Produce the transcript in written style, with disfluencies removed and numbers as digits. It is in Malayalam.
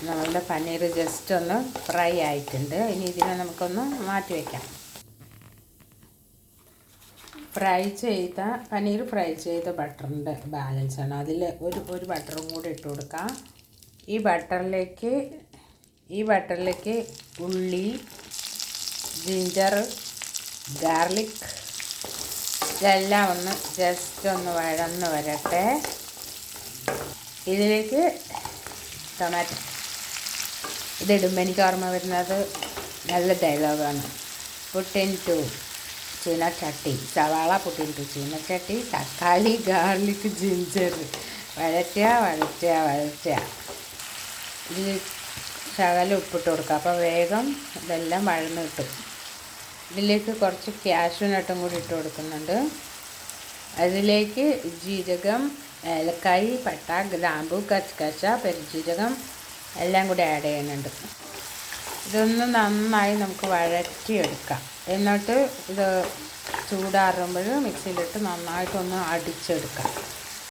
നമ്മളുടെ പനീർ ജസ്റ്റ് ഒന്ന് ഫ്രൈ ആയിട്ടുണ്ട്. ഇനി ഇതിനെ നമുക്കൊന്ന് മാറ്റി വയ്ക്കാം. പനീർ ഫ്രൈ ചെയ്ത ബട്ടറിൻ്റെ ബാലൻസാണ്. അതിൽ ഒരു ബട്ടറും കൂടി ഇട്ട് കൊടുക്കാം. ഈ ബട്ടറിലേക്ക് ഉള്ളി, ജിഞ്ചർ, ഗാർലിക് ഇതെല്ലാം ഒന്ന് ജസ്റ്റ് ഒന്ന് വഴന്ന് വരട്ടെ. ഇതിലേക്ക് ടൊമാറ്റോ ഇതിടുമ്പോൾ എനിക്ക് ഓർമ്മ വരുന്നത് നല്ല ഡയലോഗാണ്. പുട്ടിൻറ്റു ചീനച്ചട്ടി, സവാള പുട്ടിൻറ്റു ചീനച്ചട്ടി, തക്കാളി, ഗാർലിക്, ജിഞ്ചർ വഴറ്റുക. ഇതിൽ ശകലം ഉപ്പിട്ട് കൊടുക്കുക. അപ്പോൾ വേഗം ഇതെല്ലാം വഴന്ന് കിട്ടും. ഇതിലേക്ക് കുറച്ച് കാഷ്യൂനട്ടും കൂടി ഇട്ട് കൊടുക്കുന്നുണ്ട്. അതിലേക്ക് ജീരകം, ഏലക്കായ്, പട്ട, ഗ്രാമ്പു, കച്ചകച്ച, പെരുംജീരകം എല്ലാം കൂടി ആഡ് ചെയ്യുന്നുണ്ട്. ഇതൊന്ന് നന്നായി നമുക്ക് വഴറ്റിയെടുക്കാം. എന്നിട്ട് ഇത് ചൂടാറുമ്പോൾ മിക്സിയിലിട്ട് നന്നായിട്ടൊന്ന് അടിച്ചെടുക്കാം.